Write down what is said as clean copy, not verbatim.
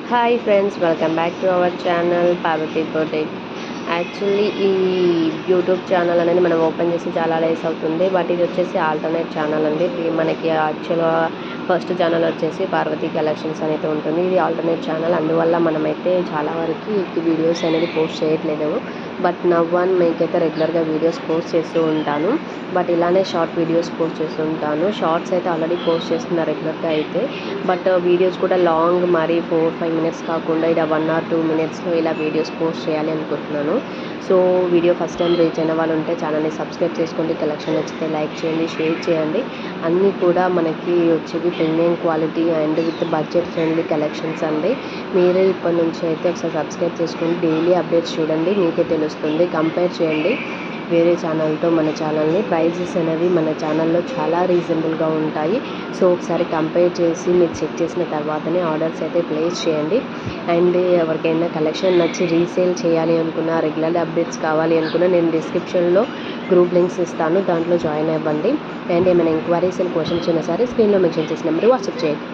Hi friends, welcome back to our channel Parvathi boutique. Actually ఈ YouTube channel అనేది మనం open చేసి చాలా డేస్ అవుతుంది. బట్ ఇది వచ్చేసి ఆల్టర్నేట్ ఛానల్ అండి. మనకి యాక్చువల్గా ఫస్ట్ ఛానల్ వచ్చేసి పార్వతి కలెక్షన్స్ అనేది ఉంటుంది. ఇది ఆల్టర్నేట్ ఛానల్, అందువల్ల మనమైతే చాలా వరకు ఈ వీడియోస్ అనేది పోస్ట్ చేయట్లేదు. బట్ నవ్వన్ మీకైతే రెగ్యులర్గా వీడియోస్ పోస్ట్ చేస్తూ ఉంటాను. బట్ ఇలానే షార్ట్ వీడియోస్ పోస్ట్ చేస్తూ ఉంటాను. షార్ట్స్ అయితే ఆల్రెడీ పోస్ట్ చేస్తున్నా రెగ్యులర్గా అయితే. బట్ వీడియోస్ కూడా లాంగ్ మరి 4-5 మినిట్స్ కాకుండా ఇలా 1 or 2 మినిట్స్లో ఇలా వీడియోస్ పోస్ట్ చేయాలి అనుకుంటున్నాను. So video first time reach అయిన వాళ్ళు ఉంటే ఛానల్ని సబ్స్క్రైబ్ చేసుకోండి. కలెక్షన్ నచ్చితే లైక్ చేయండి, షేర్ చేయండి. అన్నీ కూడా మనకి వచ్చేవి premium quality and with budget friendly collections అండి. మీరే ఇప్పటి నుంచి అయితే ఒకసారి సబ్స్క్రైబ్ చేసుకోండి. డైలీ అప్డేట్స్ చూడండి, మీకే తెలుస్తుంది. కంపేర్ చేయండి వేరే ఛానల్తో మన ఛానల్ని. ప్రైజెస్ అనేవి మన ఛానల్లో చాలా రీజనబుల్గా ఉంటాయి. సో ఒకసారి కంపేర్ చేసి మీరు చెక్ చేసిన తర్వాతనే ఆర్డర్స్ అయితే ప్లేస్ చేయండి. అండ్ ఎవరికైనా కలెక్షన్ నచ్చి రీసేల్ చేయాలి అనుకున్నా, రెగ్యులర్ అప్డేట్స్ కావాలి అనుకున్నా, నేను డిస్క్రిప్షన్లో గ్రూప్ లింక్స్ ఇస్తాను, దాంట్లో జాయిన్ అవ్వండి. అండ్ ఏమైనా ఎంక్వైరీస్ అండ్ క్వశ్చన్స్ ఉన్నా సరే స్క్రీన్లో మెన్షన్ చేసిన నెంబర్ వాట్సాప్ చేయండి.